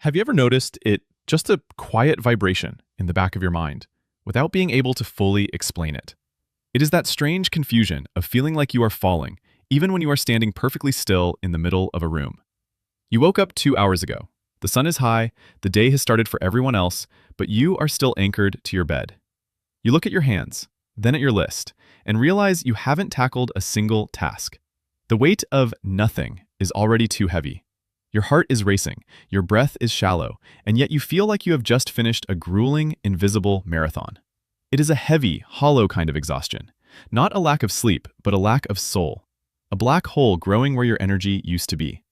Have you ever noticed it just a quiet vibration in the back of your mind without being able to fully explain it? It is that strange confusion of feeling like you are falling, even when you are standing perfectly still in the middle of a room. You woke up 2 hours ago. The sun is high, the day has started for everyone else, but you are still anchored to your bed. You look at your hands, then at your list, and realize you haven't tackled a single task. The weight of nothing is already too heavy. Your heart is racing, your breath is shallow, and yet you feel like you have just finished a grueling, invisible marathon. It is a heavy, hollow kind of exhaustion. Not a lack of sleep, but a lack of soul. A black hole growing where your energy used to be.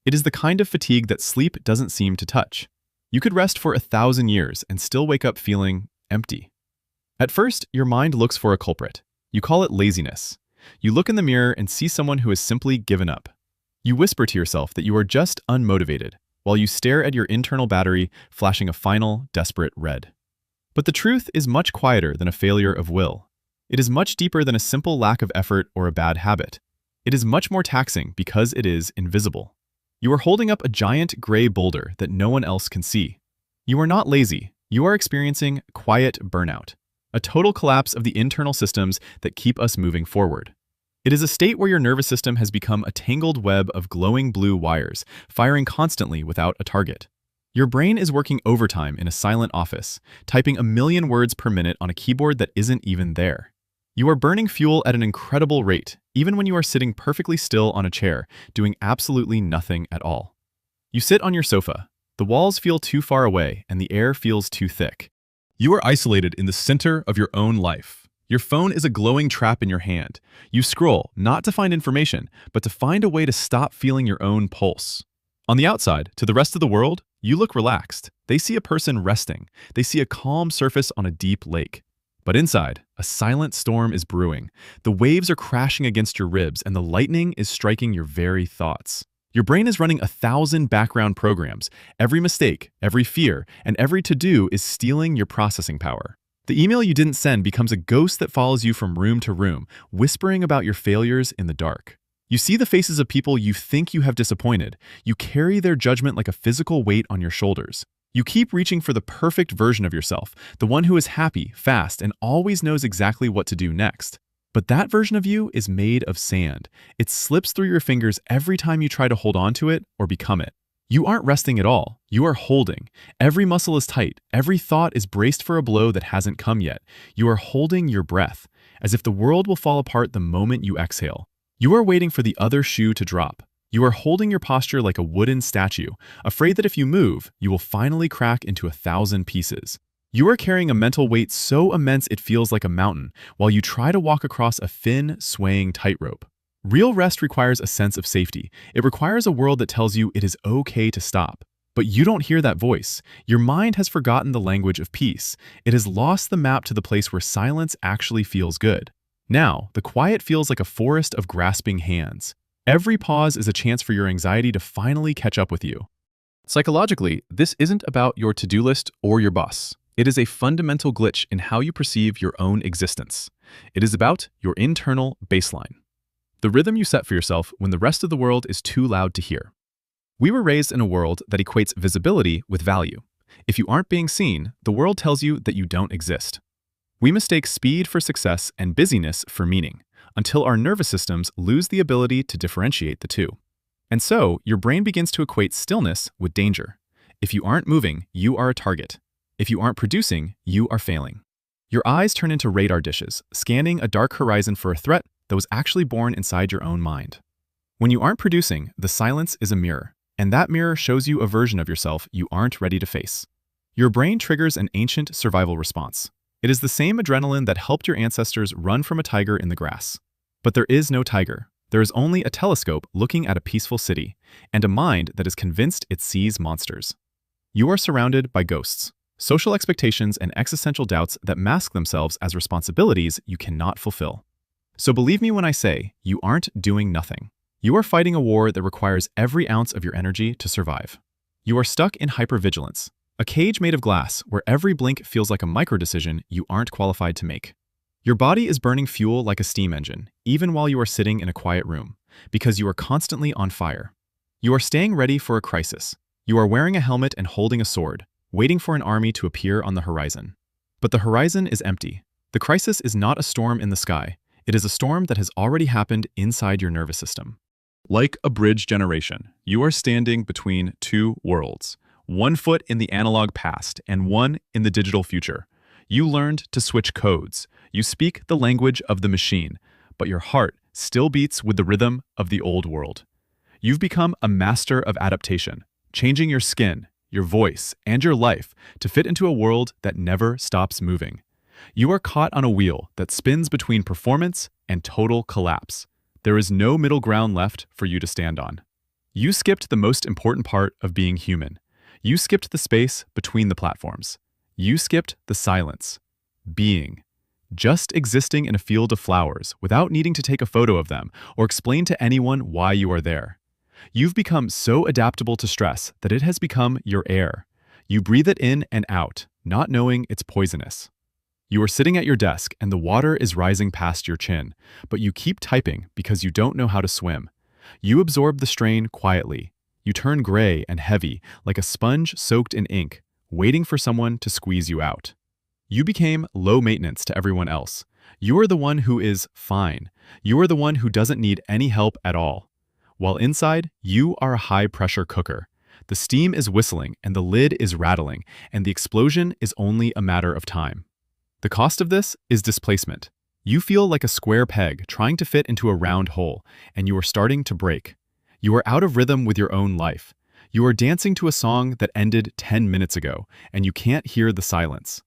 It is the kind of fatigue that sleep doesn't seem to touch. You could rest for 1,000 years and still wake up feeling empty. At first, your mind looks for a culprit. You call it laziness. You look in the mirror and see someone who has simply given up. You whisper to yourself that you are just unmotivated, while you stare at your internal battery flashing a final, desperate red. But the truth is much quieter than a failure of will. It is much deeper than a simple lack of effort or a bad habit. It is much more taxing because it is invisible. You are holding up a giant gray boulder that no one else can see. You are not lazy. You are experiencing quiet burnout, a total collapse of the internal systems that keep us moving forward. It is a state where your nervous system has become a tangled web of glowing blue wires, firing constantly without a target. Your brain is working overtime in a silent office, typing 1,000,000 words per minute on a keyboard that isn't even there. You are burning fuel at an incredible rate, even when you are sitting perfectly still on a chair, doing absolutely nothing at all. You sit on your sofa. The walls feel too far away, and the air feels too thick. You are isolated in the center of your own life. Your phone is a glowing trap in your hand. You scroll, not to find information, but to find a way to stop feeling your own pulse. On the outside, to the rest of the world, you look relaxed. They see a person resting. They see a calm surface on a deep lake. But inside, a silent storm is brewing. The waves are crashing against your ribs, and the lightning is striking your very thoughts. Your brain is running 1,000 background programs. Every mistake, every fear, and every to-do is stealing your processing power. The email you didn't send becomes a ghost that follows you from room to room, whispering about your failures in the dark. You see the faces of people you think you have disappointed. You carry their judgment like a physical weight on your shoulders. You keep reaching for the perfect version of yourself, the one who is happy, fast, and always knows exactly what to do next. But that version of you is made of sand. It slips through your fingers every time you try to hold on to it or become it. You aren't resting at all. You are holding. Every muscle is tight. Every thought is braced for a blow that hasn't come yet. You are holding your breath, as if the world will fall apart the moment you exhale. You are waiting for the other shoe to drop. You are holding your posture like a wooden statue, afraid that if you move, you will finally crack into 1,000 pieces. You are carrying a mental weight so immense it feels like a mountain, while you try to walk across a thin, swaying tightrope. Real rest requires a sense of safety. It requires a world that tells you it is okay to stop. But you don't hear that voice. Your mind has forgotten the language of peace. It has lost the map to the place where silence actually feels good. Now, the quiet feels like a forest of grasping hands. Every pause is a chance for your anxiety to finally catch up with you. Psychologically, this isn't about your to-do list or your boss. It is a fundamental glitch in how you perceive your own existence. It is about your internal baseline. The rhythm you set for yourself when the rest of the world is too loud to hear. We were raised in a world that equates visibility with value. If you aren't being seen, the world tells you that you don't exist. We mistake speed for success and busyness for meaning, until our nervous systems lose the ability to differentiate the two. And so, your brain begins to equate stillness with danger. If you aren't moving, you are a target. If you aren't producing, you are failing. Your eyes turn into radar dishes, scanning a dark horizon for a threat that was actually born inside your own mind. When you aren't producing, the silence is a mirror, and that mirror shows you a version of yourself you aren't ready to face. Your brain triggers an ancient survival response. It is the same adrenaline that helped your ancestors run from a tiger in the grass. But there is no tiger. There is only a telescope looking at a peaceful city, and a mind that is convinced it sees monsters. You are surrounded by ghosts, social expectations, and existential doubts that mask themselves as responsibilities you cannot fulfill. So believe me when I say, you aren't doing nothing. You are fighting a war that requires every ounce of your energy to survive. You are stuck in hypervigilance, a cage made of glass where every blink feels like a micro-decision you aren't qualified to make. Your body is burning fuel like a steam engine, even while you are sitting in a quiet room, because you are constantly on fire. You are staying ready for a crisis. You are wearing a helmet and holding a sword, waiting for an army to appear on the horizon. But the horizon is empty. The crisis is not a storm in the sky. It is a storm that has already happened inside your nervous system. Like a bridge generation, you are standing between two worlds, one foot in the analog past and one in the digital future. You learned to switch codes. You speak the language of the machine, but your heart still beats with the rhythm of the old world. You've become a master of adaptation, changing your skin, your voice, and your life to fit into a world that never stops moving. You are caught on a wheel that spins between performance and total collapse. There is no middle ground left for you to stand on. You skipped the most important part of being human. You skipped the space between the platforms. You skipped the silence. Being. Just existing in a field of flowers without needing to take a photo of them or explain to anyone why you are there. You've become so adaptable to stress that it has become your air. You breathe it in and out, not knowing it's poisonous. You are sitting at your desk and the water is rising past your chin, but you keep typing because you don't know how to swim. You absorb the strain quietly. You turn gray and heavy, like a sponge soaked in ink, waiting for someone to squeeze you out. You became low maintenance to everyone else. You are the one who is fine. You are the one who doesn't need any help at all. While inside, you are a high-pressure cooker. The steam is whistling and the lid is rattling, and the explosion is only a matter of time. The cost of this is displacement. You feel like a square peg trying to fit into a round hole, and you are starting to break. You are out of rhythm with your own life. You are dancing to a song that ended 10 minutes ago, and you can't hear the silence.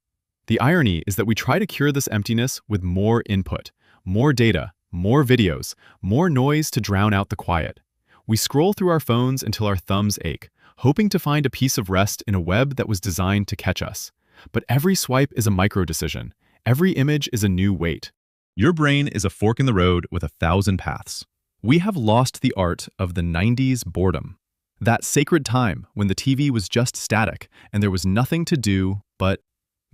The irony is that we try to cure this emptiness with more input, more data, more videos, more noise to drown out the quiet. We scroll through our phones until our thumbs ache, hoping to find a piece of rest in a web that was designed to catch us. But every swipe is a micro-decision. Every image is a new weight. Your brain is a fork in the road with 1,000 paths. We have lost the art of the 90s boredom. That sacred time when the TV was just static and there was nothing to do but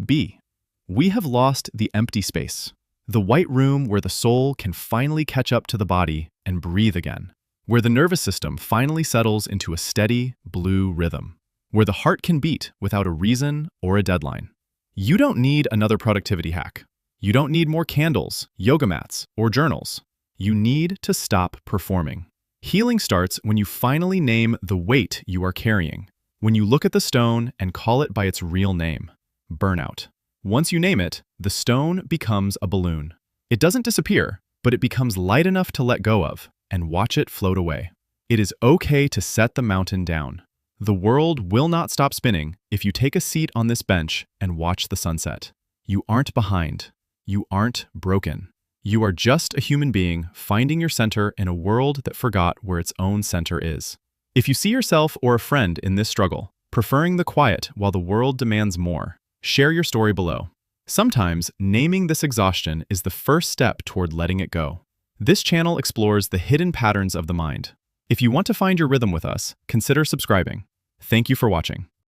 be. We have lost the empty space. The white room where the soul can finally catch up to the body and breathe again. Where the nervous system finally settles into a steady, blue rhythm. Where the heart can beat without a reason or a deadline. You don't need another productivity hack. You don't need more candles, yoga mats, or journals. You need to stop performing. Healing starts when you finally name the weight you are carrying. When you look at the stone and call it by its real name, burnout. Once you name it, the stone becomes a balloon. It doesn't disappear, but it becomes light enough to let go of and watch it float away. It is okay to set the mountain down. The world will not stop spinning if you take a seat on this bench and watch the sunset. You aren't behind. You aren't broken. You are just a human being finding your center in a world that forgot where its own center is. If you see yourself or a friend in this struggle, preferring the quiet while the world demands more, share your story below. Sometimes, naming this exhaustion is the first step toward letting it go. This channel explores the hidden patterns of the mind. If you want to find your rhythm with us, consider subscribing. Thank you for watching.